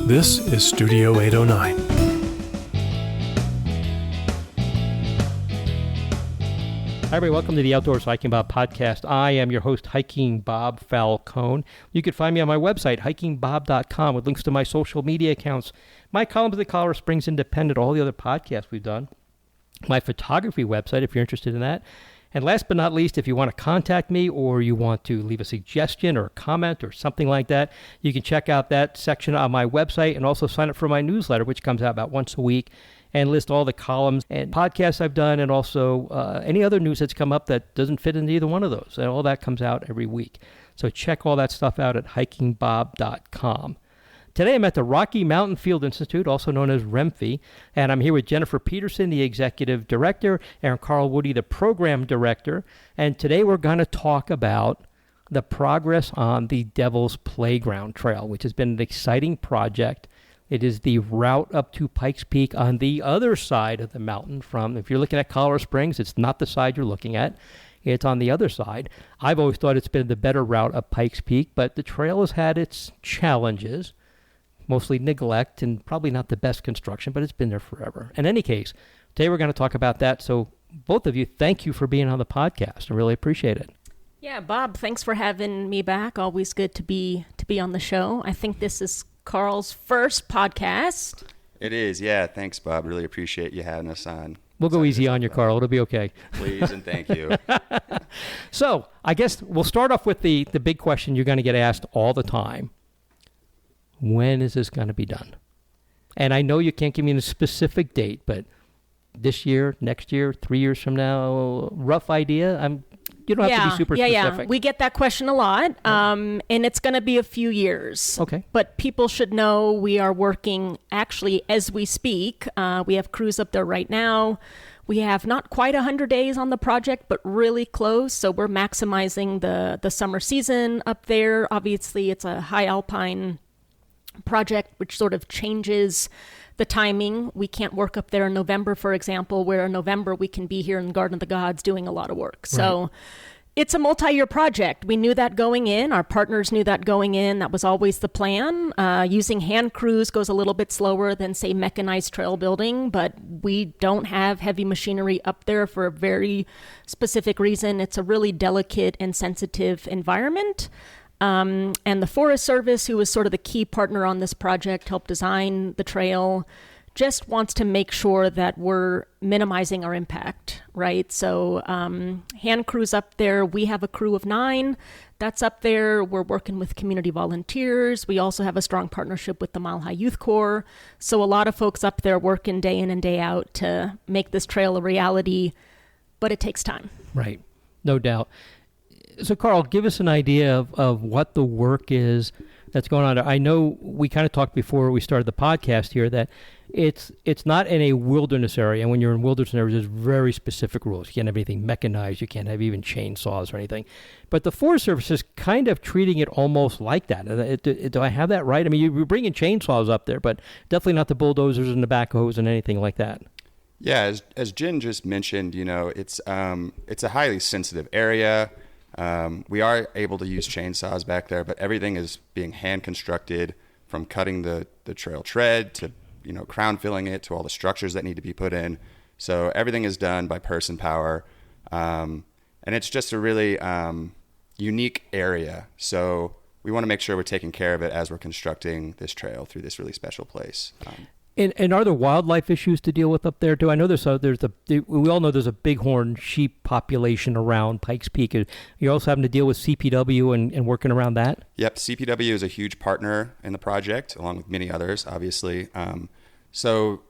This is Studio 809. Hi, everybody. Welcome to the Outdoors Hiking Bob podcast. I am your host, Hiking Bob Falcone. You can find me on my website, hikingbob.com, with links to my social media accounts, my columns at the Colorado Springs Independent, all the other podcasts we've done, my photography website if you're interested in that. And last but not least, if you want to contact me or you want to leave a suggestion or a comment or something like that, you can check out that section on my website and also sign up for my newsletter, which comes out about once a week, and list all the columns and podcasts I've done, and also any other news that's come up that doesn't fit into either one of those. And all that comes out every week. So check all that stuff out at hikingbob.com. Today I'm at the Rocky Mountain Field Institute, also known as RMFI, and I'm here with Jennifer Peterson, the Executive Director, and Carl Woody, the Program Director. And today we're going to talk about the progress on the Devil's Playground Trail, which has been an exciting project. It is the route up to Pikes Peak on the other side of the mountain from, if you're looking at Colorado Springs, it's not the side you're looking at. It's on the other side. I've always thought it's been the better route up Pikes Peak, but the trail has had its challenges, mostly neglect and probably not the best construction, but it's been there forever. In any case, today we're going to talk about that. So both of you, thank you for being on the podcast. I really appreciate it. Yeah, Bob, thanks for having me back. Always good to be on the show. I think this is Carl's first podcast. It is, yeah. Thanks, Bob. Really appreciate you having us on. We'll go easy on you, Carl. It'll be okay. Please and thank you. So I guess we'll start off with the big question you're going to get asked all the time. When is this going to be done? And I know you can't give me a specific date, but this year, next year, 3 years from now, rough idea? You don't have to be super specific. Yeah. We get that question a lot, and it's going to be a few years. Okay. But people should know we are working, actually, as we speak. We have crews up there right now. We have not quite 100 days on the project, but really close. So we're maximizing the summer season up there. Obviously, it's a high alpine project, which sort of changes the timing. We can't work up there in November, for example, where in November we can be here in Garden of the Gods doing a lot of work. So right. It's a multi-year project. We knew that going in. Our partners knew that going in. That was always the plan. Using hand crews goes a little bit slower than, say, mechanized trail building, but we don't have heavy machinery up there for a very specific reason. It's a really delicate and sensitive environment. And the Forest Service, who was sort of the key partner on this project, helped design the trail, just wants to make sure that we're minimizing our impact, right? So hand crews up there. We have a crew of 9 that's up there. We're working with community volunteers. We also have a strong partnership with the Mile High Youth Corps. So a lot of folks up there working day in and day out to make this trail a reality, but it takes time. Right, no doubt. So, Carl, give us an idea of what the work is that's going on. I know we kind of talked before we started the podcast here that it's not in a wilderness area. And when you're in wilderness areas, there's very specific rules. You can't have anything mechanized. You can't have even chainsaws or anything. But the Forest Service is kind of treating it almost like that. Do I have that right? I mean, you're bringing chainsaws up there, but definitely not the bulldozers and the backhoes and anything like that. Yeah, as Jen just mentioned, it's a highly sensitive area. We are able to use chainsaws back there, but everything is being hand constructed, from cutting the trail tread to, crown filling it, to all the structures that need to be put in. So everything is done by person power. And it's just a really unique area. So we want to make sure we're taking care of it as we're constructing this trail through this really special place. And are there wildlife issues to deal with up there too? I know we all know there's a bighorn sheep population around Pikes Peak. You're also having to deal with CPW and working around that? Yep, CPW is a huge partner in the project, along with many others, obviously. So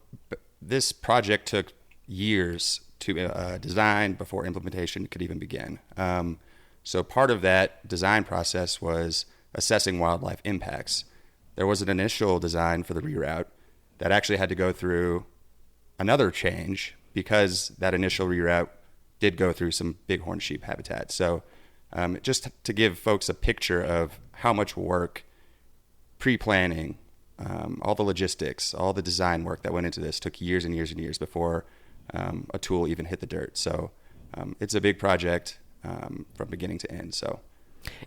this project took years to design before implementation could even begin. So part of that design process was assessing wildlife impacts. There was an initial design for the reroute that actually had to go through another change because that initial reroute did go through some bighorn sheep habitat. So just to give folks a picture of how much work, pre-planning, all the logistics, all the design work that went into this took years and years and years before a tool even hit the dirt. So it's a big project from beginning to end. So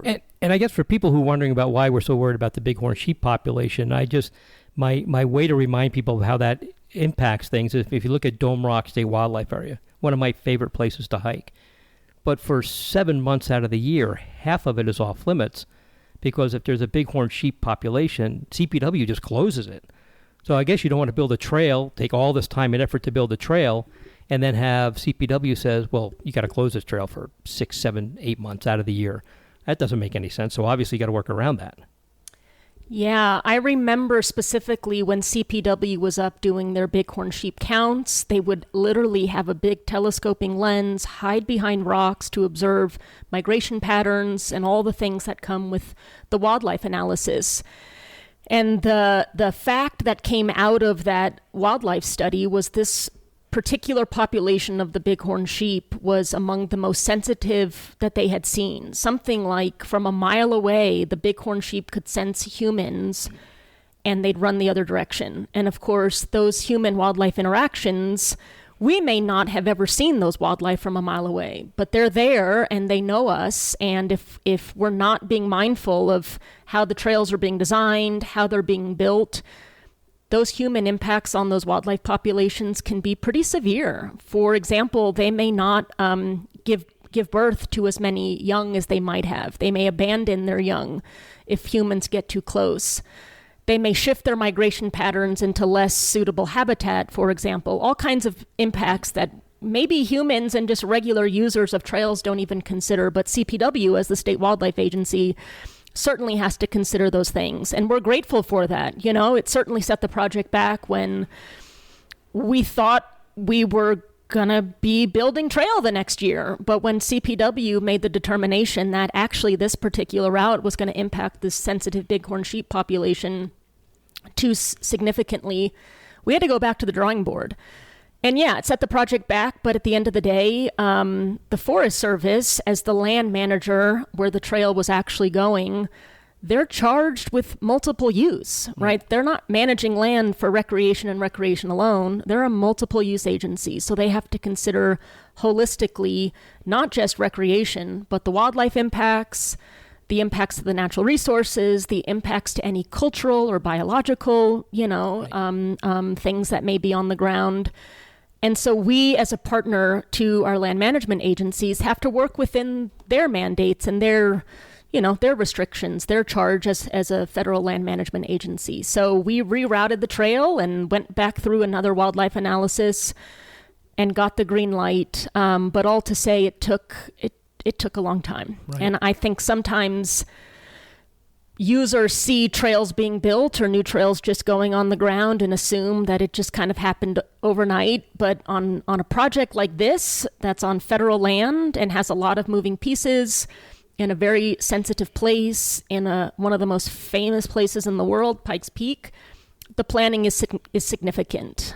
And I guess for people who are wondering about why we're so worried about the bighorn sheep population, my way to remind people of how that impacts things is if you look at Dome Rock State Wildlife Area, one of my favorite places to hike. But for 7 months out of the year, half of it is off limits because if there's a bighorn sheep population, CPW just closes it. So I guess you don't want to build a trail, take all this time and effort to build a trail, and then have CPW says, well, you got to close this trail for 6, 7, 8 months out of the year. That doesn't make any sense. So obviously you got to work around that. Yeah, I remember specifically when CPW was up doing their bighorn sheep counts, they would literally have a big telescoping lens, hide behind rocks to observe migration patterns and all the things that come with the wildlife analysis. And the fact that came out of that wildlife study was this particular population of the bighorn sheep was among the most sensitive that they had seen. Something like from a mile away, the bighorn sheep could sense humans and they'd run the other direction. And of course, those human-wildlife interactions, we may not have ever seen those wildlife from a mile away, but they're there and they know us. And if we're not being mindful of how the trails are being designed, how they're being built, those human impacts on those wildlife populations can be pretty severe. For example, they may not give birth to as many young as they might have. They may abandon their young if humans get too close. They may shift their migration patterns into less suitable habitat, for example. All kinds of impacts that maybe humans and just regular users of trails don't even consider, but CPW, as the state wildlife agency, certainly has to consider those things. And we're grateful for that. You know, it certainly set the project back when we thought we were going to be building trail the next year. But when CPW made the determination that actually this particular route was going to impact this sensitive bighorn sheep population too significantly, we had to go back to the drawing board. And yeah, it set the project back, but at the end of the day, the Forest Service, as the land manager where the trail was actually going, they're charged with multiple use, right? They're not managing land for recreation and recreation alone. They're a multiple use agency. So they have to consider holistically, not just recreation, but the wildlife impacts, the impacts to the natural resources, the impacts to any cultural or biological, things that may be on the ground. And so we, as a partner to our land management agencies, have to work within their mandates and their restrictions, their charge as a federal land management agency. So we rerouted the trail and went back through another wildlife analysis and got the green light. But all to say, it took a long time. Right. And I think sometimes users see trails being built or new trails just going on the ground and assume that it just kind of happened overnight. But on a project like this, that's on federal land and has a lot of moving pieces in a very sensitive place, in one of the most famous places in the world, Pikes Peak, the planning is significant.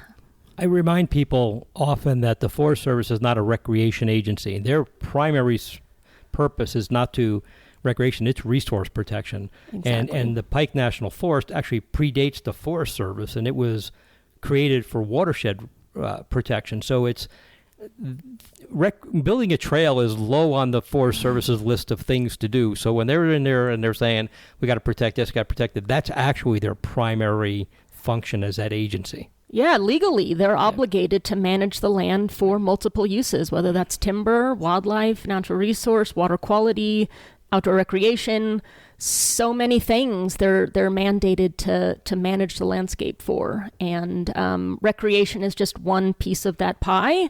I remind people often that the Forest Service is not a recreation agency. Their primary purpose is not to recreation, it's resource protection. Exactly. And the Pike National Forest actually predates the Forest Service, and it was created for watershed protection. So it's building a trail is low on the Forest Service's list of things to do. So when they're in there and they're saying, we got to protect this, got to protect it, that's actually their primary function as that agency. Yeah, legally, they're obligated to manage the land for multiple uses, whether that's timber, wildlife, natural resource, water quality, outdoor recreation, so many things they're mandated to manage the landscape for. And recreation is just one piece of that pie.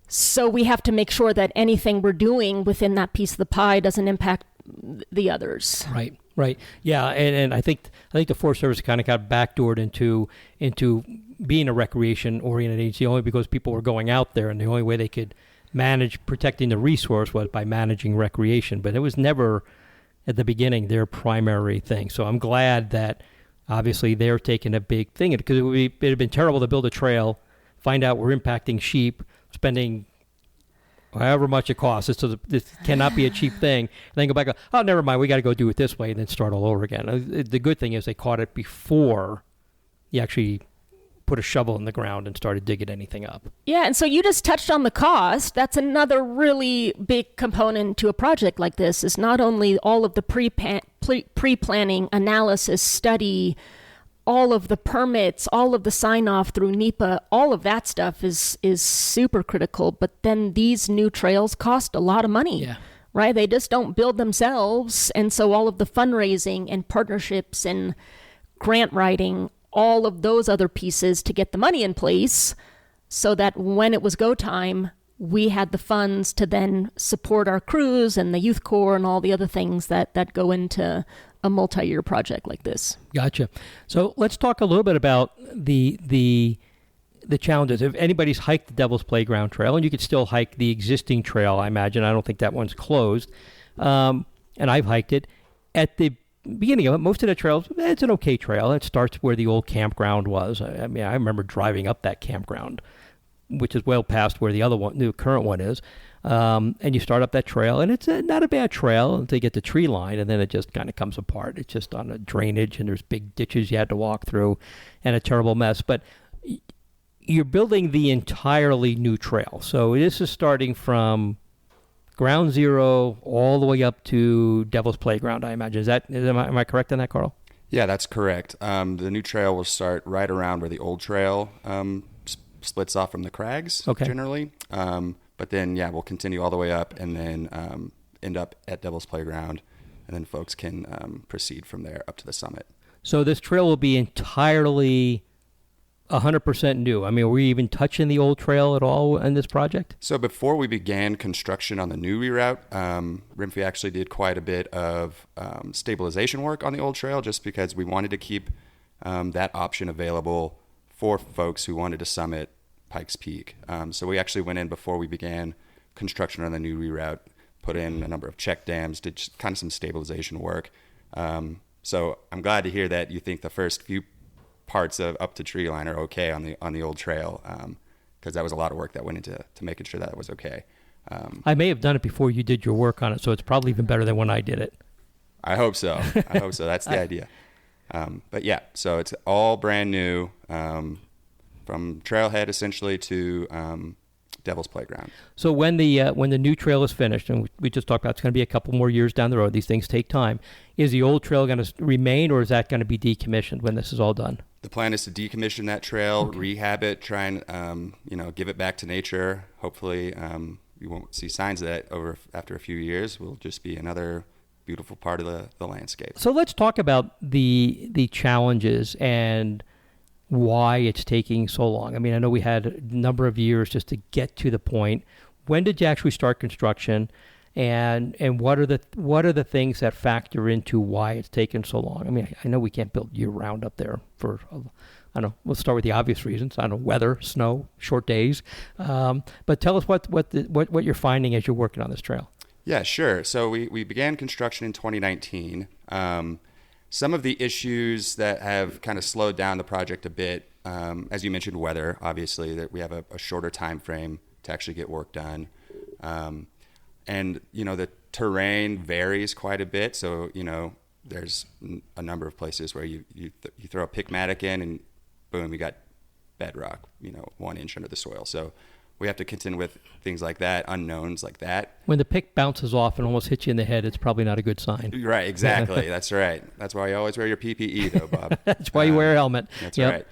So we have to make sure that anything we're doing within that piece of the pie doesn't impact the others. Right. Yeah, and I think the Forest Service kind of got backdoored into being a recreation-oriented agency only because people were going out there, and the only way they could manage protecting the resource was by managing recreation. But it was never, at the beginning, their primary thing. So I'm glad that obviously they're taking a big thing, because it would have been terrible to build a trail, find out we're impacting sheep, spending however much it costs. This cannot be a cheap thing. And then go back, oh, never mind, we got to go do it this way, and then start all over again. The good thing is they caught it before you actually put a shovel in the ground and started digging anything up. Yeah, and so you just touched on the cost. That's another really big component to a project like this, is not only all of the pre-planning, analysis, study, all of the permits, all of the sign off through NEPA, all of that stuff is super critical. But then these new trails cost a lot of money. Yeah. Right? They just don't build themselves. And so all of the fundraising and partnerships and grant writing, all of those other pieces to get the money in place so that when it was go time, we had the funds to then support our crews and the youth corps and all the other things that go into a multi-year project like this. Gotcha. So let's talk a little bit about the challenges. If anybody's hiked the Devil's Playground Trail, and you could still hike the existing trail, I imagine. I don't think that one's closed. And I've hiked it. At the beginning of it, most of the trails, it's an okay trail. It starts where the old campground was. I mean, I remember driving up that campground, which is well past where the current one is. And you start up that trail, and it's not a bad trail until you get the tree line, and then it just kind of comes apart. It's just on a drainage, and there's big ditches you had to walk through, and a terrible mess. But you're building the entirely new trail. So this is starting from ground zero all the way up to Devil's Playground, I imagine. Am I correct on that, Carl? Yeah, that's correct. The new trail will start right around where the old trail splits off from the crags, generally. But then, we'll continue all the way up and then end up at Devil's Playground, and then folks can proceed from there up to the summit. So this trail will be entirely 100% new. I mean, are we even touching the old trail at all in this project? So before we began construction on the new reroute, RMFI actually did quite a bit of stabilization work on the old trail just because we wanted to keep that option available for folks who wanted to summit Pikes Peak. So we actually went in before we began construction on the new reroute, put in a number of check dams, did just kind of some stabilization work. So I'm glad to hear that you think the first few parts of up to tree line are okay on the old trail, because that was a lot of work that went into making sure that was okay. I may have done it before you did your work on it, so it's probably even better than when I did it. I hope so. That's the idea. But yeah, so it's all brand new, from trailhead essentially to Devil's Playground. So when the new trail is finished, and we just talked about it's going to be a couple more years down the road, these things take time, is the old trail going to remain, or is that going to be decommissioned when this is all done? The plan is to decommission that trail, rehab it, try and give it back to nature. Hopefully, you won't see signs of that after a few years. Will just be another beautiful part of the landscape. So let's talk about the challenges and why it's taking so long. I mean, I know we had a number of years just to get to the point. When did you actually start construction, and what are the things that factor into why it's taken so long? I mean, I know we can't build year round up there for, I don't know, we'll start with the obvious reasons. I don't know, weather, snow, short days. But tell us what you're finding as you're working on this trail. Yeah, sure. So we began construction in 2019. Some of the issues that have kind of slowed down the project a bit, as you mentioned, weather, obviously, that we have a shorter time frame to actually get work done. And, the terrain varies quite a bit. So, there's a number of places where you throw a pickmatic in and boom, you got bedrock, 1 inch under the soil. So we have to contend with things like that, unknowns like that. When the pick bounces off and almost hits you in the head, it's probably not a good sign. Right, exactly. That's right. That's why you always wear your PPE, though, Bob. That's why you wear a helmet. That's right.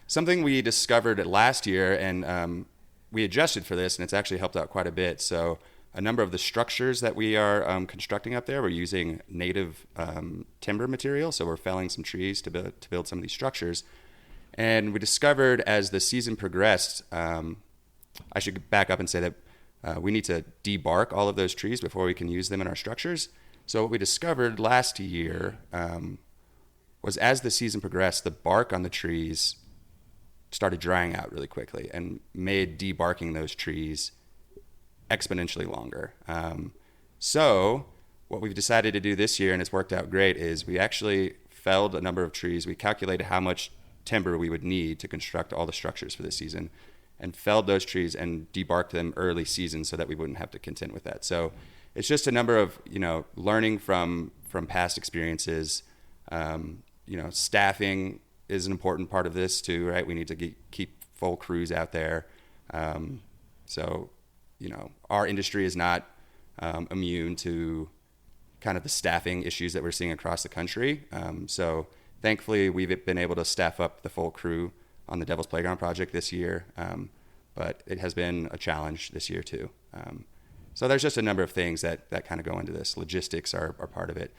Something we discovered last year, and we adjusted for this, and it's actually helped out quite a bit. So a number of the structures that we are constructing up there, we're using native timber material. So we're felling some trees to build some of these structures. And we discovered as the season progressed, I should back up and say that we need to debark all of those trees before we can use them in our structures. So what we discovered last year was as the season progressed, the bark on the trees started drying out really quickly and made debarking those trees exponentially longer. So what we've decided to do this year, and it's worked out great, is we actually felled a number of trees. We calculated how much timber we would need to construct all the structures for this season, and felled those trees and debarked them early season so that we wouldn't have to contend with that. So it's just a number of learning from past experiences. Staffing is an important part of this too, right? We need to keep full crews out there. So our industry is not immune to kind of the staffing issues that we're seeing across the country. So Thankfully, we've been able to staff up the full crew on the Devil's Playground project this year, but it has been a challenge this year too. So there's just a number of things that kind of go into this. Logistics are part of it.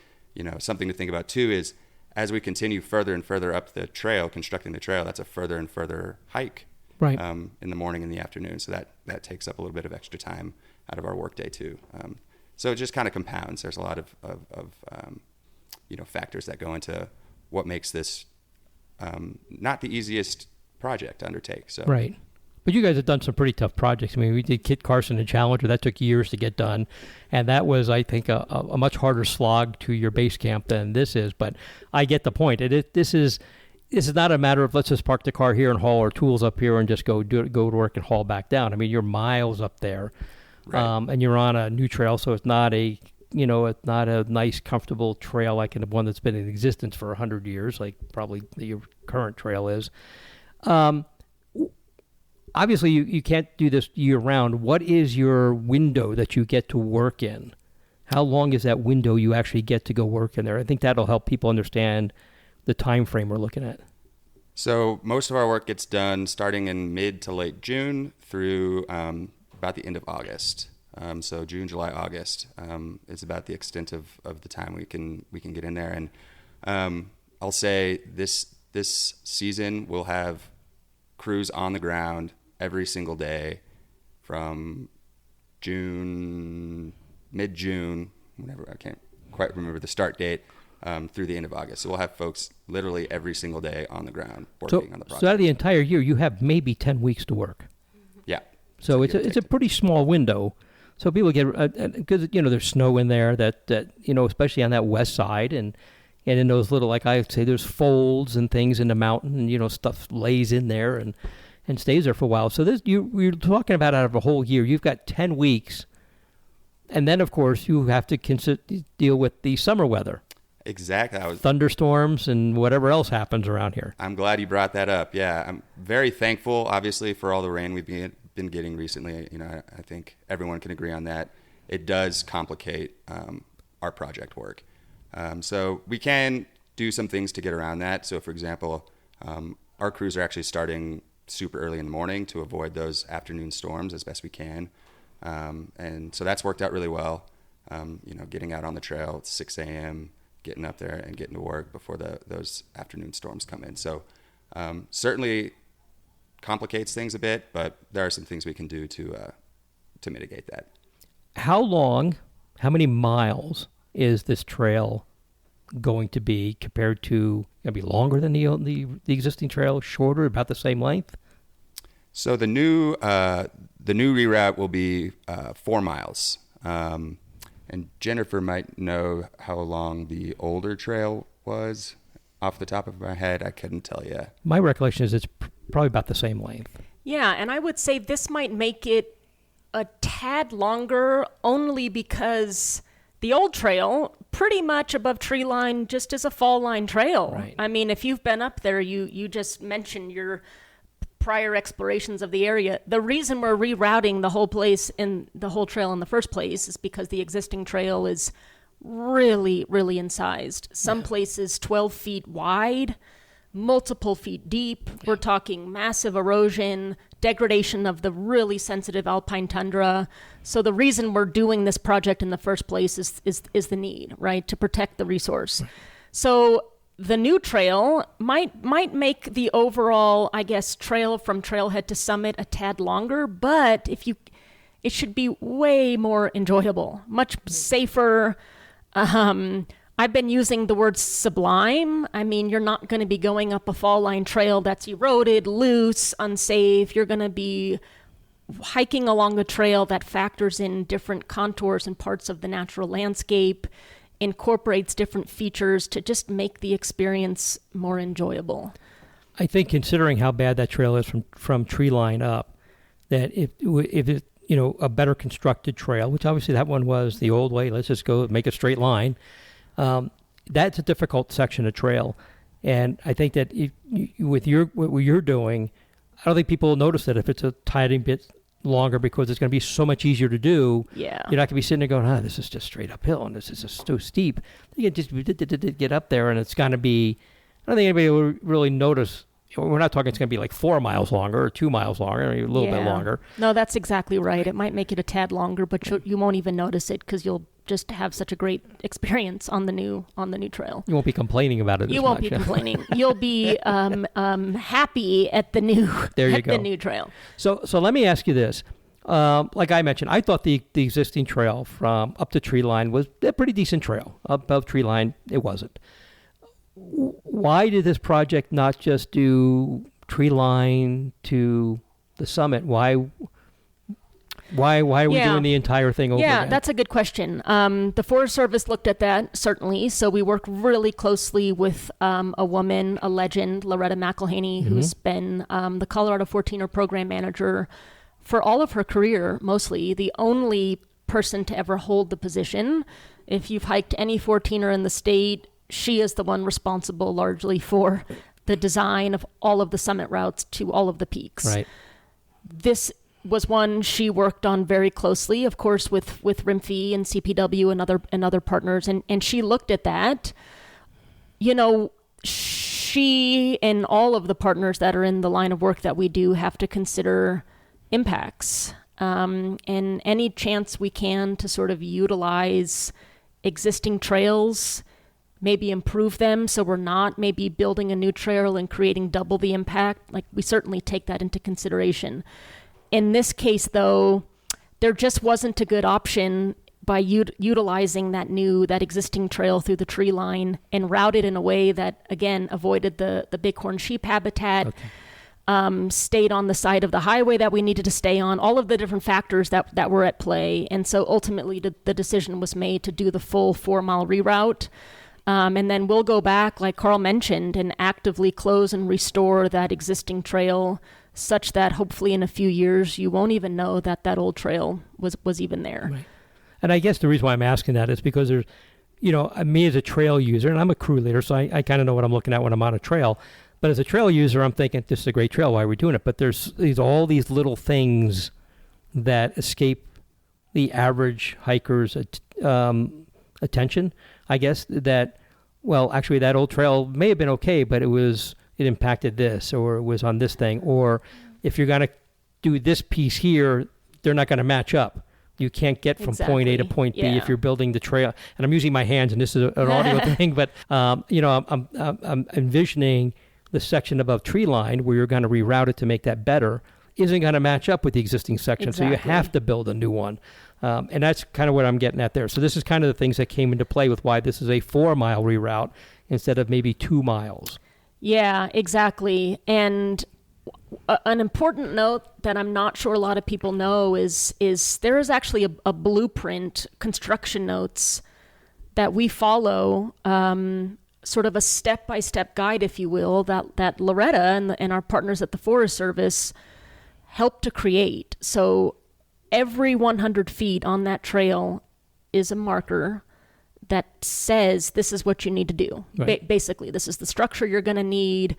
Something to think about too is as we continue further and further up the trail, constructing the trail, that's a further and further hike, right, in the morning and the afternoon. So that takes up a little bit of extra time out of our workday too. So it just kind of compounds. There's a lot of factors that go into what makes this not the easiest project to undertake. So right. But you guys have done some pretty tough projects. I mean, we did Kit Carson and Challenger. That took years to get done. And that was, I think, a much harder slog to your base camp than this is. But I get the point. This is not a matter of let's just park the car here and haul our tools up here and just go to work and haul back down. I mean, you're miles up there. Right. And you're on a new trail, so it's not a nice, comfortable trail like one that's been in existence for 100 years, like probably your current trail is. Obviously, you can't do this year-round. What is your window that you get to work in? How long is that window you actually get to go work in there? I think that'll help people understand the time frame we're looking at. So most of our work gets done starting in mid to late June through about the end of August. So June, July, August is about the extent of the time we can get in there. And I'll say this season we'll have crews on the ground every single day from mid-June, whenever, I can't quite remember the start date, through the end of August. So we'll have folks literally every single day on the ground working on the project. So out of the entire year, you have maybe 10 weeks to work. Yeah. So it's a pretty small window. So people get, because, there's snow in there that especially on that west side and in those little, like I say, there's folds and things in the mountain and, stuff lays in there and stays there for a while. So you're talking about out of a whole year, you've got 10 weeks. And then, of course, you have to deal with the summer weather. Exactly. Thunderstorms and whatever else happens around here. I'm glad you brought that up. Yeah, I'm very thankful, obviously, for all the rain we've been getting recently. I think everyone can agree on that. It does complicate our project work. So we can do some things to get around that. So, for example, our crews are actually starting super early in the morning to avoid those afternoon storms as best we can. And so that's worked out really well. Getting out on the trail at 6 a.m., getting up there and getting to work before those afternoon storms come in. So certainly complicates things a bit, but there are some things we can do to mitigate that. How many miles is this trail going to be compared to, going to be longer than the existing trail, shorter, about the same length? So the new reroute will be 4 miles. And Jennifer might know how long the older trail was. Off the top of my head, I couldn't tell you. My recollection is it's probably about the same length. Yeah, and I would say this might make it a tad longer only because the old trail, pretty much above tree line, just is a fall line trail. Right. I mean, if you've been up there, you just mentioned your prior explorations of the area. The reason we're rerouting the whole place and the whole trail in the first place is because the existing trail is really, really incised. Some places 12 feet wide, multiple feet deep. Yeah. We're talking massive erosion, degradation of the really sensitive alpine tundra. So the reason we're doing this project in the first place is the need, right, to protect the resource. Right. So the new trail might make the overall, I guess, trail from trailhead to summit a tad longer, but it should be way more enjoyable, much safer. I've been using the word sublime. I mean, you're not going to be going up a fall line trail that's eroded, loose, unsafe. You're going to be hiking along a trail that factors in different contours and parts of the natural landscape, incorporates different features to just make the experience more enjoyable. I think considering how bad that trail is from tree line up, that if it, a better constructed trail, which obviously that one was the old way, let's just go make a straight line. That's a difficult section of trail. And I think that with what you're doing, I don't think people will notice that if it's a tiny bit longer because it's going to be so much easier to do. Yeah. You're not going to be sitting there going, this is just straight uphill and this is just so steep. You can just get up there and it's going to be, I don't think anybody will really notice. We're not talking it's going to be like 4 miles longer or 2 miles longer, or a little bit longer. No, that's exactly right. It might make it a tad longer, but you won't even notice it because you'll just have such a great experience on the new trail. You won't be complaining about it. You won't be complaining. You'll be happy at the new the new trail. So let me ask you this. Like I mentioned, I thought the existing trail from up to tree line was a pretty decent trail. Above tree line, it wasn't. Why did this project not just do tree line to the summit? Why are we doing the entire thing over again? Yeah, that's a good question. The Forest Service looked at that, certainly. So we worked really closely with a woman, a legend, Loretta McElhaney, who's been the Colorado 14er program manager for all of her career, mostly. The only person to ever hold the position. If you've hiked any 14er in the state, she is the one responsible largely for the design of all of the summit routes to all of the peaks. Right. This was one she worked on very closely, of course, with RMFI and CPW and other partners. And she looked at that. You know, she and all of the partners that are in the line of work that we do have to consider impacts. And any chance we can to sort of utilize existing trails, maybe improve them so we're not maybe building a new trail and creating double the impact. Like, we certainly take that into consideration. In this case, though, there just wasn't a good option by utilizing that existing trail through the tree line and route it in a way that, again, avoided the bighorn sheep habitat, stayed on the side of the highway that we needed to stay on, all of the different factors that were at play. And so ultimately the decision was made to do the full 4-mile reroute. And then we'll go back, like Carl mentioned, and actively close and restore that existing trail such that hopefully in a few years you won't even know that old trail was even there. Right. And I guess the reason why I'm asking that is because there's, me as a trail user, and I'm a crew leader, so I kind of know what I'm looking at when I'm on a trail. But as a trail user, I'm thinking, this is a great trail, why are we doing it? But there's all these little things that escape the average hiker's attention, I guess, that, well, actually that old trail may have been okay, but it impacted this, or it was on this thing, or if you're going to do this piece here, they're not going to match up. You can't get from point A to point B if you're building the trail. And I'm using my hands, and this is an audio thing, but I'm envisioning the section above tree line where you're going to reroute it to make that better isn't going to match up with the existing section, so you have to build a new one. And that's kind of what I'm getting at there. So this is kind of the things that came into play with why this is a 4-mile reroute instead of maybe 2 miles. Yeah, exactly. And an important note that I'm not sure a lot of people know is there is actually a blueprint, construction notes that we follow, sort of a step-by-step guide, if you will, that Loretta and our partners at the Forest Service helped to create. So every 100 feet on that trail is a marker that says this is what you need to do. Right. Basically, this is the structure you're going to need.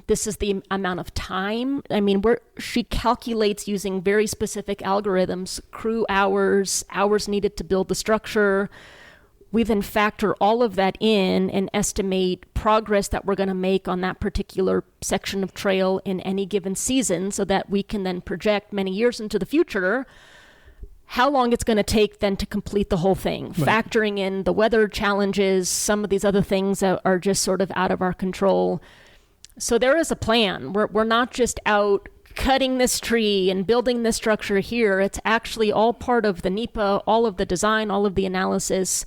This is the amount of time. I mean, she calculates using very specific algorithms, crew hours needed to build the structure. We then factor all of that in and estimate progress that we're going to make on that particular section of trail in any given season so that we can then project many years into the future how long it's going to take then to complete the whole thing, right. Factoring in the weather challenges, some of these other things that are just sort of out of our control. So there is a plan. We're not just out cutting this tree and building this structure here. It's actually all part of the NEPA, all of the design, all of the analysis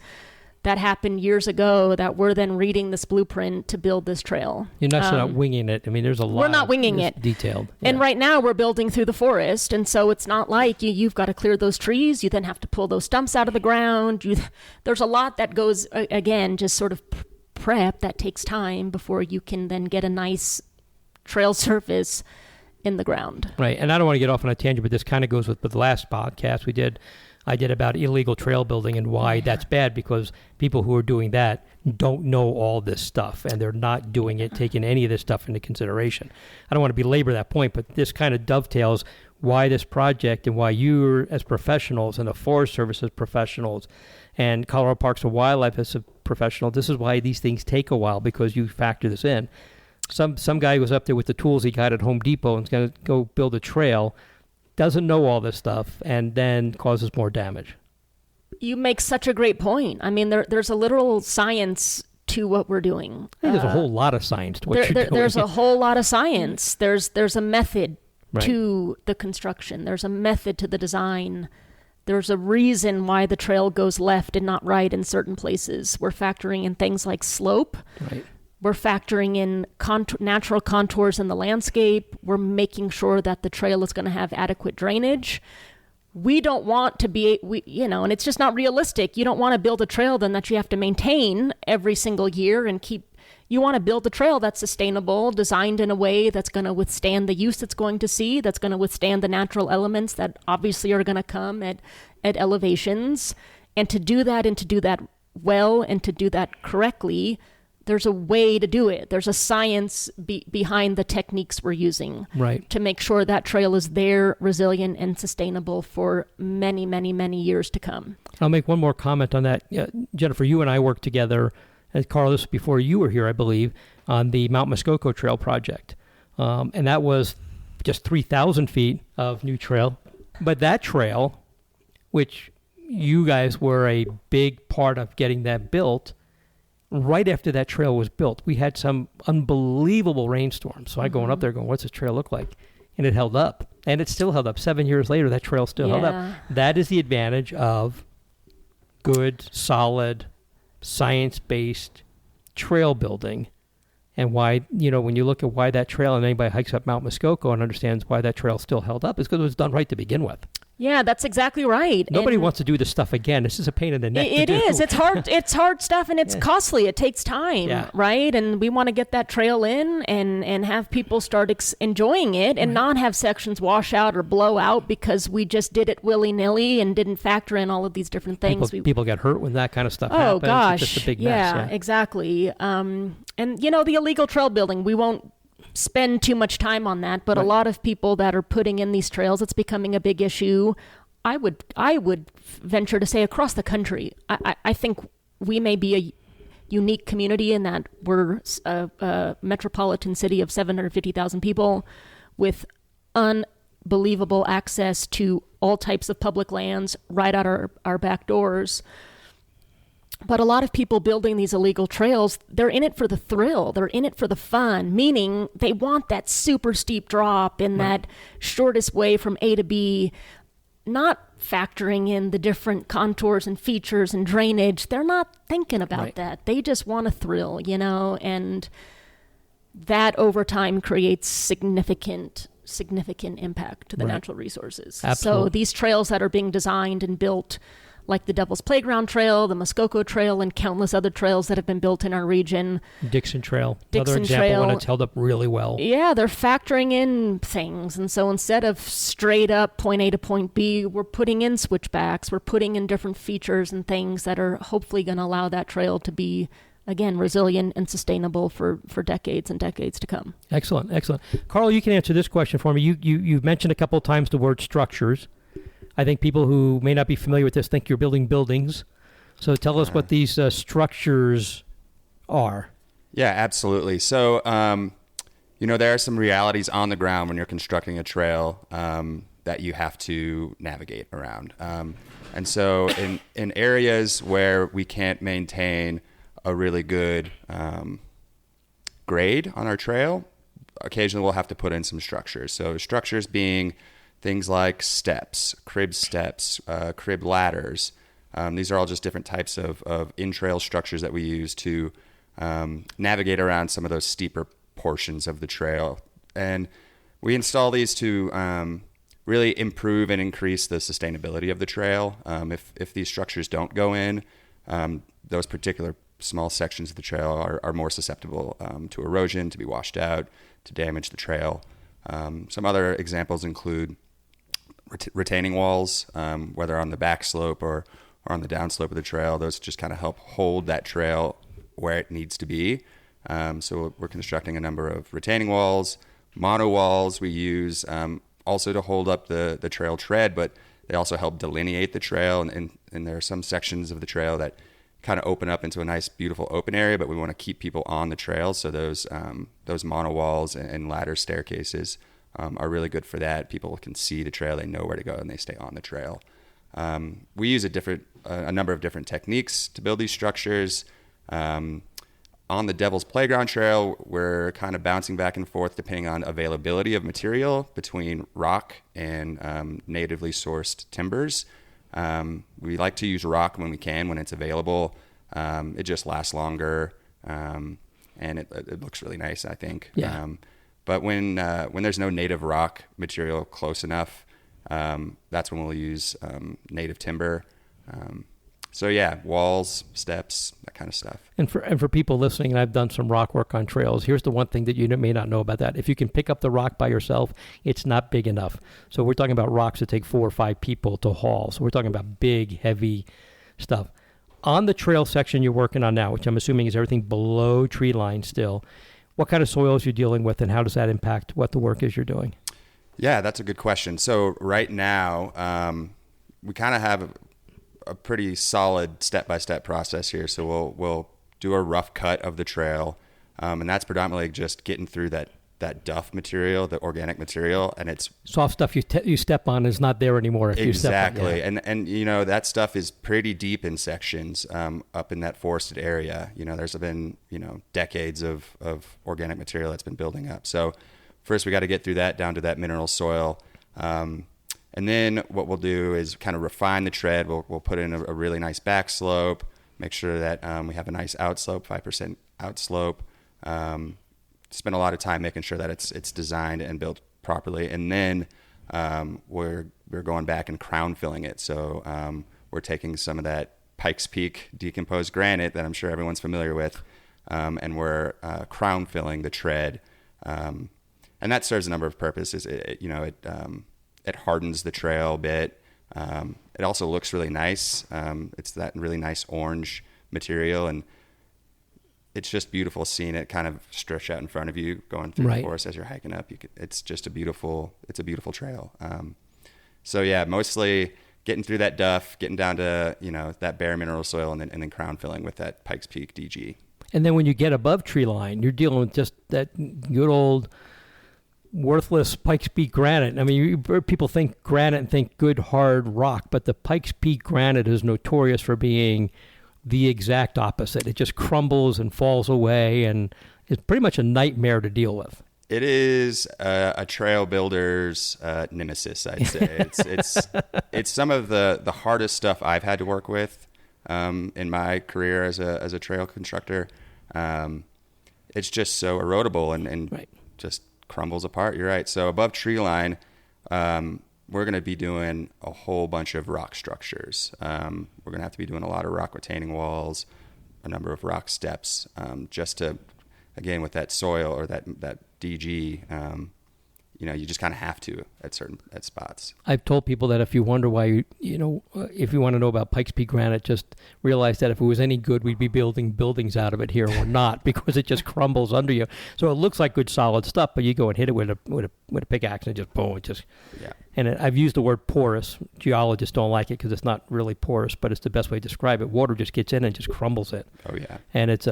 that happened years ago that we're then reading this blueprint to build this trail. You're not winging it. I mean, there's a lot. We're not winging it. Detailed. Yeah. And right now we're building through the forest. And so it's not like you've got to clear those trees. You then have to pull those stumps out of the ground. There's a lot that goes, again, just sort of prep that takes time before you can then get a nice trail surface in the ground. Right. And I don't want to get off on a tangent, but this kind of goes with the last podcast I did about illegal trail building and why that's bad, because people who are doing that don't know all this stuff and they're not doing it, taking any of this stuff into consideration. I don't want to belabor that point, but this kind of dovetails why this project and why you as professionals and the Forest Service as professionals and Colorado Parks and Wildlife as professional, this is why these things take a while, because you factor this in. Some guy goes up there with the tools he got at Home Depot and is going to go build a trail, doesn't know all this stuff, and then causes more damage. You make such a great point. I mean, there's a literal science to what we're doing. I think there's a whole lot of science to what you're doing. There's a whole lot of science. There's a method Right. to the construction. There's a method to the design. There's a reason why the trail goes left and not right in certain places. We're factoring in things like slope. Right. We're factoring in natural contours in the landscape. We're making sure that the trail is going to have adequate drainage. We don't want to be, and it's just not realistic. You don't want to build a trail then that you have to maintain every single year and keep. You want to build a trail that's sustainable, designed in a way that's going to withstand the use it's going to see, that's going to withstand the natural elements that obviously are going to come at elevations. And to do that well and to do that correctly, there's a way to do it. There's a science behind the techniques we're using Right. to make sure that trail is there, resilient, and sustainable for many, many, many years to come. I'll make one more comment on that. Jennifer, you and I worked together, and Carl, this was before you were here, I believe, on the Mount Muskoka Trail project. And that was just 3,000 feet of new trail. But that trail, which you guys were a big part of getting that built, right after that trail was built, we had some unbelievable rainstorms. So I going up there going, what's this trail look like? And it held up. And it still held up. 7 years later, that trail still held up. That is the advantage of good, solid, science-based trail building. And why, when you look at why that trail, and anybody hikes up Mount Muskoka and understands why that trail still held up, is because it was done right to begin with. Yeah, that's exactly right. Nobody wants to do this stuff again. This is a pain in the neck. It is. It's hard. It's hard stuff, and it's costly. It takes time, right? And we want to get that trail in and have people start enjoying it, and not have sections wash out or blow out because we just did it willy-nilly and didn't factor in all of these different things. People get hurt when that kind of stuff happens. Oh gosh, it's just a big mess. Yeah, exactly. And the illegal trail building, we won't spend too much time on that, but a lot of people that are putting in these trails, it's becoming a big issue. I would venture to say across the country. I think we may be a unique community in that we're a metropolitan city of 750,000 people with unbelievable access to all types of public lands right out our back doors. But a lot of people building these illegal trails, they're in it for the thrill. They're in it for the fun, meaning they want that super steep drop in that shortest way from A to B, not factoring in the different contours and features and drainage. They're not thinking about that. They just want a thrill, and that over time creates significant impact to the natural resources. Absolutely. So these trails that are being designed and built, like the Devil's Playground Trail, the Muskoka Trail, and countless other trails that have been built in our region. Dixon Trail. Dixon Another example Trail. when it's held up really well. Yeah, they're factoring in things. And so instead of straight up point A to point B, we're putting in switchbacks. We're putting in different features and things that are hopefully going to allow that trail to be, again, resilient and sustainable for decades and decades to come. Excellent. Carl, you can answer this question for me. You've mentioned a couple of times the word structures. I think people who may not be familiar with this think you're building buildings. So tell us what these structures are. Yeah, absolutely. So, there are some realities on the ground when you're constructing a trail that you have to navigate around. And so in areas where we can't maintain a really good grade on our trail, occasionally we'll have to put in some structures. So structures being things like steps, crib ladders. These are all just different types of in-trail structures that we use to navigate around some of those steeper portions of the trail. And we install these to really improve and increase the sustainability of the trail. If these structures don't go in, those particular small sections of the trail are more susceptible to erosion, to be washed out, to damage the trail. Some other examples include retaining walls, whether on the back slope or on the down slope of the trail. Those just kind of help hold that trail where it needs to be. So we're constructing a number of retaining walls, mono walls we use also to hold up the trail tread, but they also help delineate the trail. And there are some sections of the trail that kind of open up into a nice, beautiful open area, but we want to keep people on the trail. So those mono walls and ladder staircases are really good for that. People can see the trail, they know where to go, and they stay on the trail. We use a number of different techniques to build these structures. On the Devil's Playground Trail, we're kind of bouncing back and forth depending on availability of material between rock and natively sourced timbers. We like to use rock when we can, when it's available. It just lasts longer, and it looks really nice, I think. Yeah. But when there's no native rock material close enough, that's when we'll use native timber. So yeah, walls, steps, that kind of stuff. And for people listening, and I've done some rock work on trails, here's the one thing that you may not know about that. If you can pick up the rock by yourself, it's not big enough. So we're talking about rocks that take 4 or 5 people to haul. So we're talking about big, heavy stuff. On the trail section you're working on now, which I'm assuming is everything below tree line still, what kind of soils you're dealing with, and how does that impact what the work is you're doing? Yeah, that's a good question. So right now, we kind of have a pretty solid step-by-step process here. So we'll do a rough cut of the trail, and that's predominantly just getting through that duff material, the organic material, and it's soft stuff you step on is not there anymore. If exactly. You step on, And you know, that stuff is pretty deep in sections up in that forested area. You know, there's been decades of organic material that's been building up. So first we got to get through that down to that mineral soil. And then what we'll do is kind of refine the tread. We'll put in a really nice back slope, make sure that we have a nice outslope, 5% outslope. Spend a lot of time making sure that it's designed and built properly. And then we're going back and crown filling it. So we're taking some of that Pikes Peak decomposed granite that I'm sure everyone's familiar with, and we're crown filling the tread. And that serves a number of purposes. It hardens the trail a bit. It also looks really nice. It's that really nice orange material, and it's just beautiful seeing it kind of stretch out in front of you going through the forest as you're hiking up. It's just a beautiful trail. So yeah, mostly getting through that duff, getting down to that bare mineral soil, and then crown filling with that Pikes Peak DG. And then when you get above tree line, you're dealing with just that good old worthless Pikes Peak granite. I mean, people think granite and think good hard rock, but the Pikes Peak granite is notorious for being the exact opposite. It just crumbles and falls away, and it's pretty much a nightmare to deal with. It is a trail builder's nemesis, I'd say. It's some of the hardest stuff I've had to work with in my career as a trail constructor. It's just so erodible and just crumbles apart. You're right. So above tree line, we're going to be doing a whole bunch of rock structures. We're going to have to be doing a lot of rock retaining walls, a number of rock steps, just to, again, with that soil or that DG, you just kind of have to at spots. I've told people that if you wonder why, if you want to know about Pikes Peak granite, just realize that if it was any good, we'd be building buildings out of it here. We're not, because it just crumbles under you. So it looks like good solid stuff, but you go and hit it with a pickaxe and it just boom, yeah. And I've used the word porous. Geologists don't like it because it's not really porous, but it's the best way to describe it. Water just gets in and just crumbles it. Oh yeah. And it's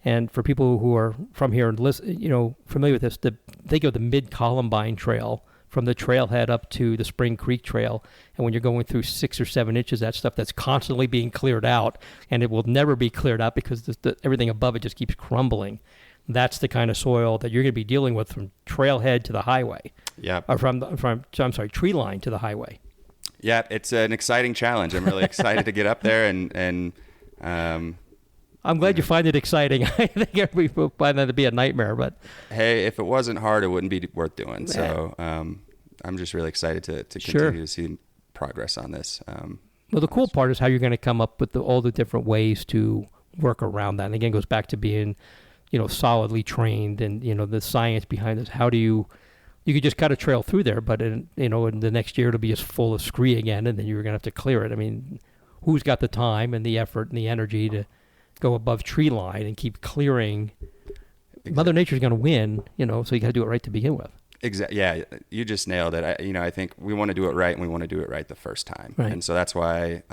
And for people who are from here and familiar with this, they go the Mid-Columbine Trail from the trailhead up to the Spring Creek Trail. And when you're going through 6 or 7 inches, that stuff that's constantly being cleared out, and it will never be cleared out because everything above it just keeps crumbling. That's the kind of soil that you're going to be dealing with from trailhead to the highway. Yeah. Or tree line to the highway. Yeah, it's an exciting challenge. I'm really excited to get up there and I'm glad you find it exciting. I think everybody will find that to be a nightmare, but hey, if it wasn't hard, it wouldn't be worth doing. So I'm just really excited to continue to see progress on this. Well, the cool part is how you're going to come up with all the different ways to work around that. And again, it goes back to being, solidly trained and, the science behind this. How do you could just cut a trail through there, but in the next year it'll be just full of scree again, and then you're going to have to clear it. I mean, who's got the time and the effort and the energy to go above tree line and keep clearing? Exactly. Mother Nature's going to win, so you got to do it right to begin with. Exactly. Yeah, you just nailed it. I think we want to do it right, and we want to do it right the first time. Right. And so that's why,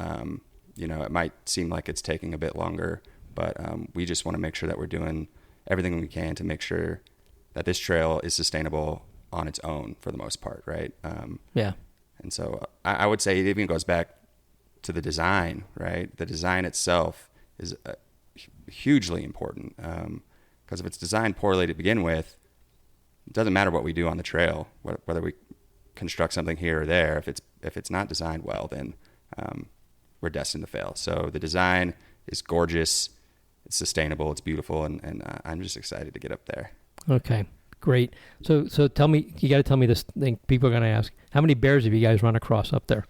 it might seem like it's taking a bit longer, but we just want to make sure that we're doing everything we can to make sure that this trail is sustainable on its own for the most part, right? Yeah. And so I would say it even goes back to the design, right? The design itself is hugely important, because if it's designed poorly to begin with, it doesn't matter what we do on the trail, whether we construct something here or there. If it's not designed well, then we're destined to fail. So the design is gorgeous, it's sustainable, it's beautiful, and I'm just excited to get up there. Okay, great. So tell me, you got to tell me this thing people are going to ask. How many bears have you guys run across up there?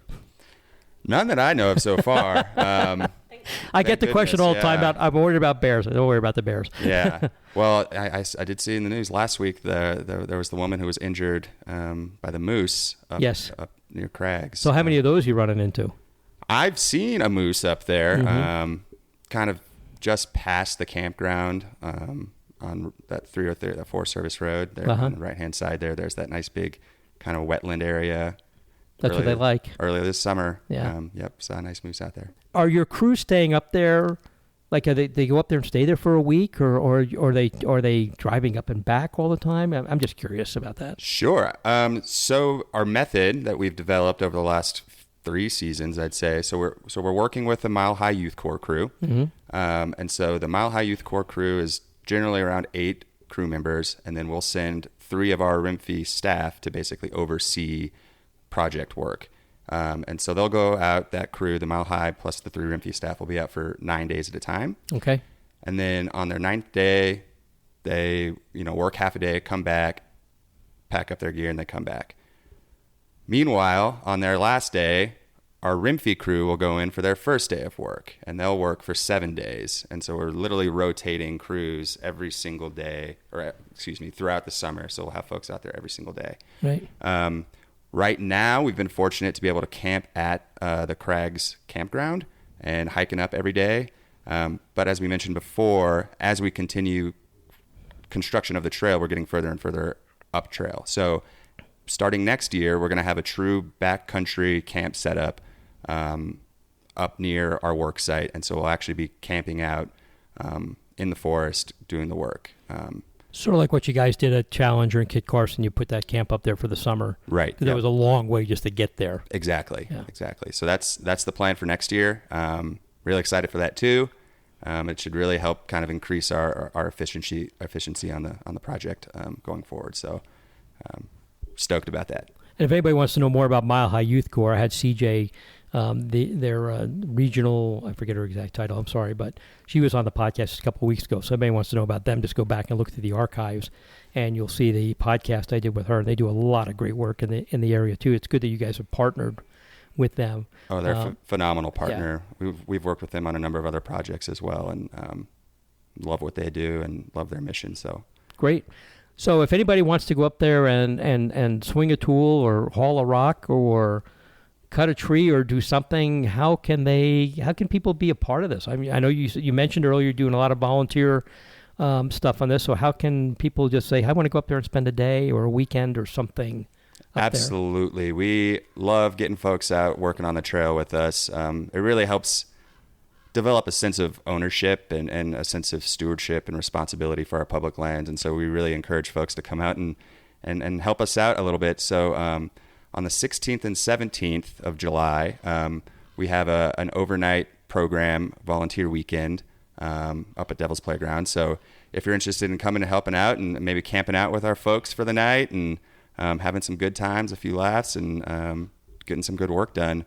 None that I know of so far. I get the question all the time about, I'm worried about bears. I don't worry about the bears. Yeah. Well, I did see in the news last week there was the woman who was injured by the moose up near Crags. So how many of those are you running into? I've seen a moose up there, Mm-hmm. kind of just past the campground on that 303, that Forest Service Road there on the right-hand side there. There's that nice big kind of wetland area. That's what they like. Earlier this summer. Yeah. Saw a nice moose out there. Are your crews staying up there? Like, they go up there and stay there for a week, or are they driving up and back all the time? I'm just curious about that. Sure. So our method that we've developed over the last 3 seasons, I'd say. So we're working with the Mile High Youth Corps crew, and so the Mile High Youth Corps crew is generally around 8 crew members, and then we'll send 3 of our RMFI staff to basically oversee project work. And so they'll go out, that crew, the Mile High plus the 3 RMFI staff will be out for 9 days at a time. Okay. And then on their 9th day, they, work half a day, come back, pack up their gear, and they come back. Meanwhile, on their last day, our RMFI crew will go in for their first day of work, and they'll work for 7 days. And so we're literally rotating crews every single day, throughout the summer. So we'll have folks out there every single day. Right. Right now, we've been fortunate to be able to camp at the Crags campground and hiking up every day. But as we mentioned before, as we continue construction of the trail, we're getting further and further up trail. So starting next year, we're going to have a true backcountry camp setup up near our work site. And so we'll actually be camping out in the forest doing the work. Sort of like what you guys did at Challenger and Kit Carson. You put that camp up there for the summer. Right. Because it was a long way just to get there. Exactly. Yeah. Exactly. So that's the plan for next year. Really excited for that too. It should really help kind of increase our efficiency on the project going forward. So stoked about that. And if anybody wants to know more about Mile High Youth Corps, I had CJ, their regional, I forget her exact title, I'm sorry, but she was on the podcast a couple of weeks ago. So if anybody wants to know about them, just go back and look through the archives, and you'll see the podcast I did with her. And they do a lot of great work in the area too. It's good that you guys have partnered with them. Oh, they're a phenomenal partner. Yeah. We've worked with them on a number of other projects as well, and love what they do and love their mission. So great. So if anybody wants to go up there and swing a tool or haul a rock or cut a tree or do something, how can people be a part of this? I mean, I know you mentioned earlier you're doing a lot of volunteer stuff on this. So how can people just say, I want to go up there and spend a day or a weekend or something? Absolutely. There? We love getting folks out working on the trail with us. It really helps develop a sense of ownership and a sense of stewardship and responsibility for our public lands. And so we really encourage folks to come out and help us out a little bit. So on the 16th and 17th of July, we have an overnight program, volunteer weekend, up at Devil's Playground. So if you're interested in coming and helping out and maybe camping out with our folks for the night and having some good times, a few laughs, and getting some good work done,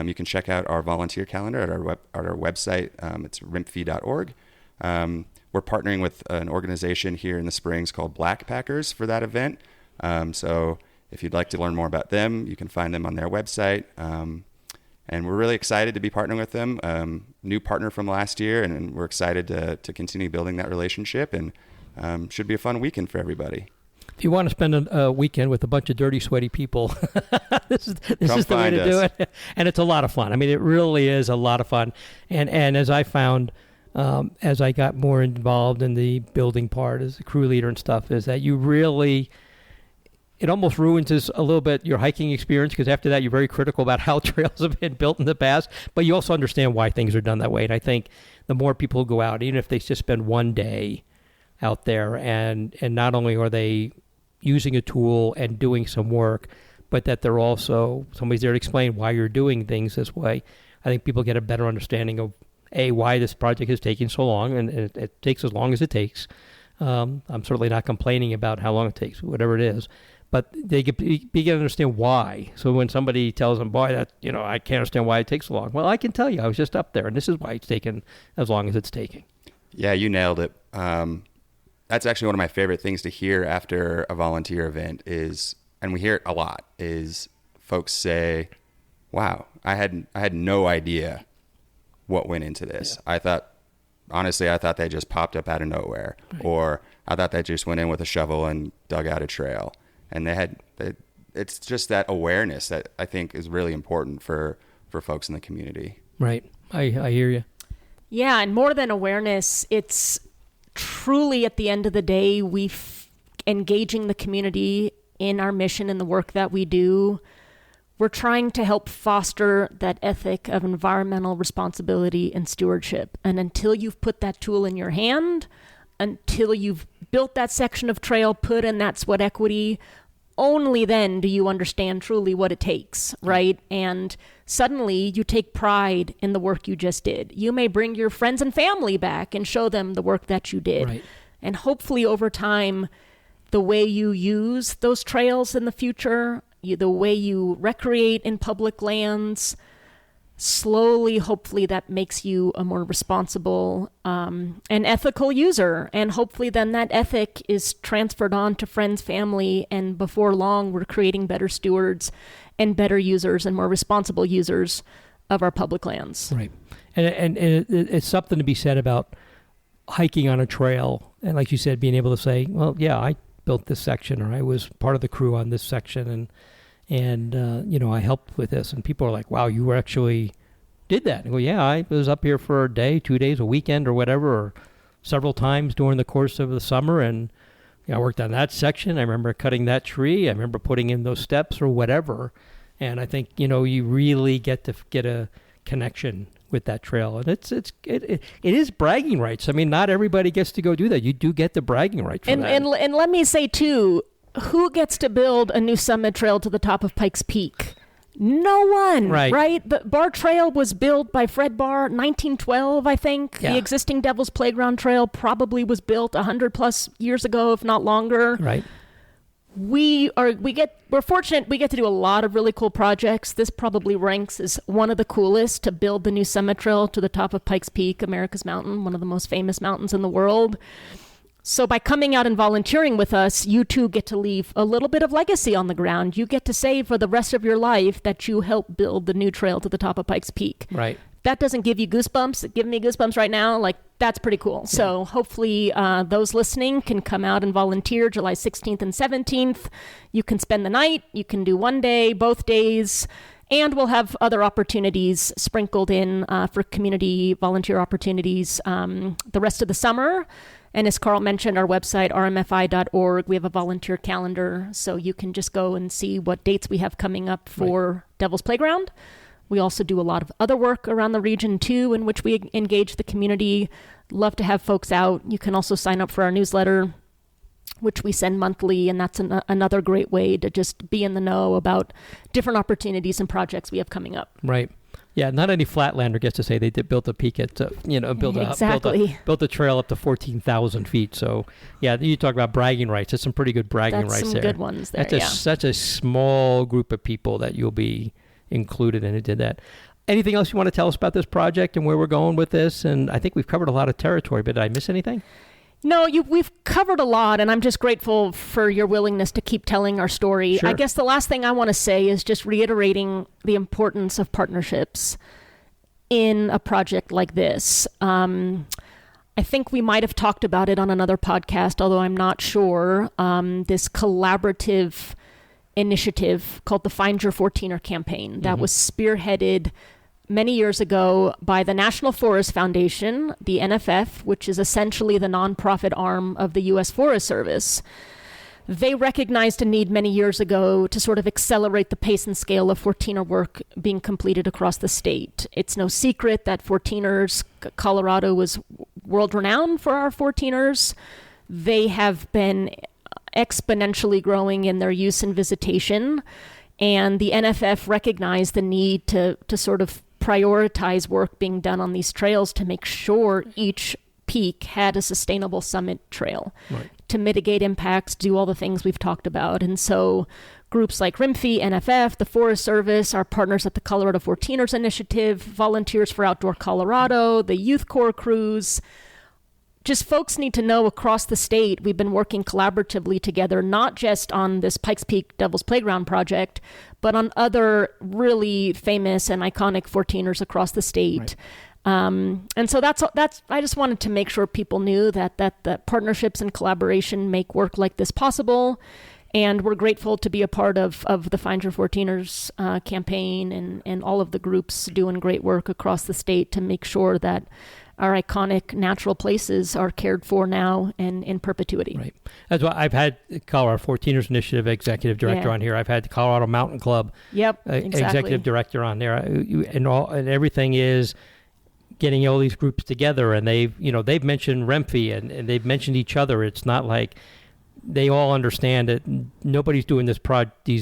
you can check out our volunteer calendar at our website. It's rmfi.org. We're partnering with an organization here in the Springs called Black Packers for that event. So if you'd like to learn more about them, you can find them on their website. And we're really excited to be partnering with them. New partner from last year, and we're excited to continue building that relationship. And should be a fun weekend for everybody. If you want to spend a weekend with a bunch of dirty, sweaty people, this is the way to do it. And it's a lot of fun. I mean, it really is a lot of fun. And as I found, as I got more involved in the building part as a crew leader and stuff, is that you really, it almost ruins a little bit your hiking experience, because after that you're very critical about how trails have been built in the past, but you also understand why things are done that way. And I think the more people go out, even if they just spend one day out there, and not only are they using a tool and doing some work, but that they're also, somebody's there to explain why you're doing things this way, I think people get a better understanding of why this project is taking so long, and it takes as long as it takes. I'm certainly not complaining about how long it takes, whatever it is, but they begin to understand why. So when somebody tells them, boy, that, I can't understand why it takes so long. Well, I can tell you, I was just up there, and this is why it's taken as long as it's taking. Yeah, you nailed it. That's actually one of my favorite things to hear after a volunteer event is, and we hear it a lot, is folks say, wow, I had no idea what went into this. Yeah. I thought they just popped up out of nowhere, right. Or I thought they just went in with a shovel and dug out a trail. And it's just that awareness that I think is really important for folks in the community. Right. I hear you. Yeah. And more than awareness, it's truly at the end of the day, engaging the community in our mission and the work that we do. We're trying to help foster that ethic of environmental responsibility and stewardship. And until you've put that tool in your hand, until you've built that section of trail, put in that sweat equity, only then do you understand truly what it takes, right? And suddenly you take pride in the work you just did. You may bring your friends and family back and show them the work that you did. Right. And hopefully over time, the way you use those trails in the future, the way you recreate in public lands, slowly, hopefully that makes you a more responsible and ethical user. And hopefully then that ethic is transferred on to friends, family, and before long, we're creating better stewards and better users and more responsible users of our public lands. Right. And it's something to be said about hiking on a trail. And like you said, being able to say, well, yeah, I built this section, or I was part of the crew on this section, and I helped with this. And people are like, wow, you actually did that. And I go, yeah, I was up here for a day, 2 days, a weekend, or whatever, or several times during the course of the summer. And I worked on that section. I remember cutting that tree. I remember putting in those steps or whatever. And I think, you really get to get a connection with that trail. And it is bragging rights. I mean, not everybody gets to go do that. You do get the bragging rights for that. And let me say, too, who gets to build a new summit trail to the top of Pikes Peak? No one, right? The Barr Trail was built by Fred Barr, 1912, I think. Yeah. The existing Devil's Playground Trail probably was built 100 plus years ago, if not longer. Right. We're fortunate we get to do a lot of really cool projects. This probably ranks as one of the coolest, to build the new summit trail to the top of Pikes Peak, America's mountain, one of the most famous mountains in the world. So by coming out and volunteering with us, you too get to leave a little bit of legacy on the ground. You get to say for the rest of your life that you helped build the new trail to the top of Pikes Peak. Right. That doesn't give you goosebumps. It gives me goosebumps right now. Like, that's pretty cool. Yeah. So hopefully those listening can come out and volunteer July 16th and 17th. You can spend the night. You can do one day, both days. And we'll have other opportunities sprinkled in for community volunteer opportunities the rest of the summer. And as Carl mentioned, our website, rmfi.org, we have a volunteer calendar. So you can just go and see what dates we have coming up for Devil's Playground. We also do a lot of other work around the region, too, in which we engage the community. Love to have folks out. You can also sign up for our newsletter, which we send monthly. And that's another great way to just be in the know about different opportunities and projects we have coming up. Right. Yeah, not any flatlander gets to say they built a peak at, built a trail up to 14,000 feet. So, yeah, you talk about bragging rights. There's some pretty good bragging rights there. That's some good ones there, That's such a small group of people that you'll be included in who did that. Anything else you want to tell us about this project and where we're going with this? And I think we've covered a lot of territory, but did I miss anything? No, we've covered a lot, and I'm just grateful for your willingness to keep telling our story. Sure. I guess the last thing I want to say is just reiterating the importance of partnerships in a project like this. I think we might have talked about it on another podcast, although I'm not sure. This collaborative initiative called the Find Your 14er campaign that was spearheaded many years ago by the National Forest Foundation, the NFF, which is essentially the nonprofit arm of the U.S. Forest Service. They recognized a need many years ago to sort of accelerate the pace and scale of 14er work being completed across the state. It's no secret that 14ers, Colorado was world-renowned for our 14ers. They have been exponentially growing in their use and visitation, and the NFF recognized the need to sort of prioritize work being done on these trails to make sure each peak had a sustainable summit trail. Right. To mitigate impacts, do all the things we've talked about. And so groups like RMFI, NFF, the Forest Service, our partners at the Colorado 14ers Initiative, Volunteers for Outdoor Colorado, the Youth Corps crews, just folks need to know across the state, we've been working collaboratively together, not just on this Pikes Peak Devil's Playground project, but on other really famous and iconic 14ers across the state. Right. And so that's. I just wanted to make sure people knew that partnerships and collaboration make work like this possible, and we're grateful to be a part of the Find Your 14ers campaign and all of the groups doing great work across the state to make sure that our iconic natural places are cared for now and in perpetuity. Right. That's why I've had Colorado 14ers Initiative Executive Director on here. I've had the Colorado Mountain Club exactly. Executive Director on there. And everything is getting all these groups together, and they've mentioned RMFI and they've mentioned each other. It's not like they all understand that nobody's doing these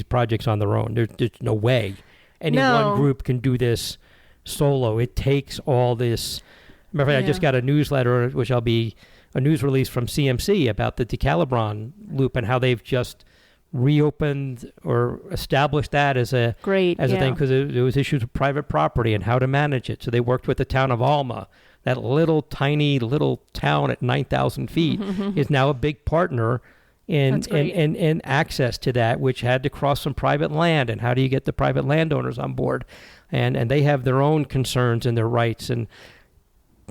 projects on their own. There's no way any one group can do this solo. It takes all this. Matter of fact, I just got a newsletter, which will be a news release from CMC about the DeCalibron loop and how they've just reopened or established that as a thing, because there was issues with private property and how to manage it. So they worked with the town of Alma. That tiny little town at 9,000 feet is now a big partner in access to that, which had to cross some private land. And how do you get the private landowners on board? And they have their own concerns and their rights. And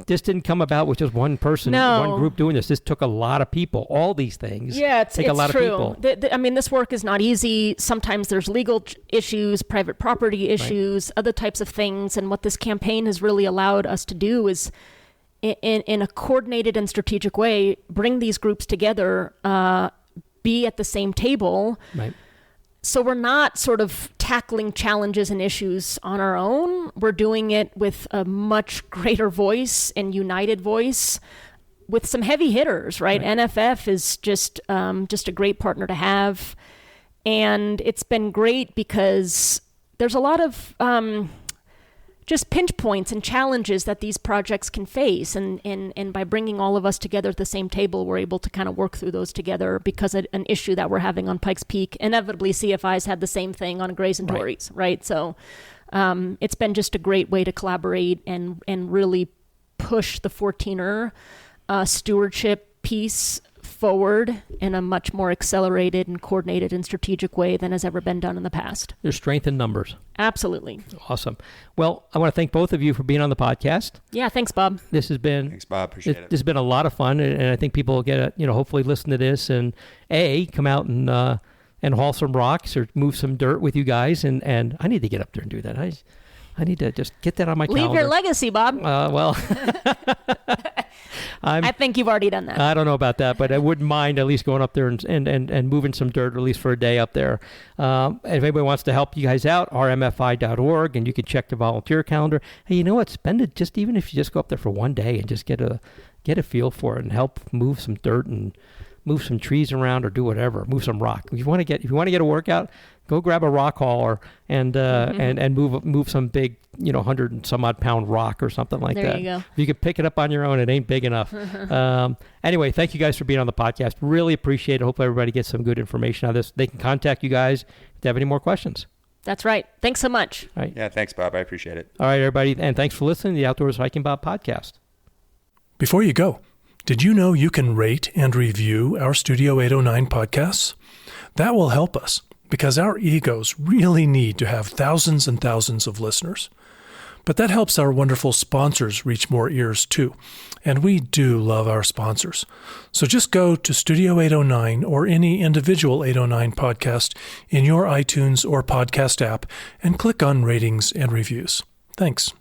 this didn't come about with just one person, one group doing this. This took a lot of people. All these things take a lot true. of people. I mean, this work is not easy. Sometimes there's legal issues, private property issues, other types of things. And what this campaign has really allowed us to do is, in a coordinated and strategic way, bring these groups together, be at the same table. Right. So we're not sort of tackling challenges and issues on our own. We're doing it with a much greater voice and united voice with some heavy hitters, right? NFF is just a great partner to have. And it's been great because there's a lot of just pinch points and challenges that these projects can face. And by bringing all of us together at the same table, we're able to kind of work through those together, because an issue that we're having on Pikes Peak, inevitably CFI's had the same thing on Grays and Tories, right? So it's been just a great way to collaborate and really push the 14er stewardship piece forward in a much more accelerated and coordinated and strategic way than has ever been done in the past. There's strength in numbers. Absolutely. Awesome. Well, I want to thank both of you for being on the podcast. Yeah, thanks, Bob. This has been... Thanks, Bob. Appreciate it. This has been a lot of fun, and I think people will get hopefully listen to this and come out and haul some rocks or move some dirt with you guys. And I need to get up there and do that. I need to just get that on my calendar. Leave your legacy, Bob. Well, I think you've already done that. I don't know about that, but I wouldn't mind at least going up there and moving some dirt, at least for a day up there. If anybody wants to help you guys out, rmfi.org, and you can check the volunteer calendar. Hey, you know what? Spend it, just even if you just go up there for one day and just get a feel for it and help move some dirt and move some trees around or do whatever. Move some rock. If you want to get a workout, go grab a rock hauler and move some big, 100 and some odd pound rock or something like that. There you go. If you could pick it up on your own, it ain't big enough. Anyway, thank you guys for being on the podcast. Really appreciate it. Hope everybody gets some good information out of this. They can contact you guys if they have any more questions. That's right. Thanks so much. All right. Yeah, thanks, Bob. I appreciate it. All right, everybody. And thanks for listening to the Outdoors Hiking Bob podcast. Before you go, did you know you can rate and review our Studio 809 podcasts? That will help us, because our egos really need to have thousands and thousands of listeners. But that helps our wonderful sponsors reach more ears too. And we do love our sponsors. So just go to Studio 809 or any individual 809 podcast in your iTunes or podcast app and click on ratings and reviews. Thanks.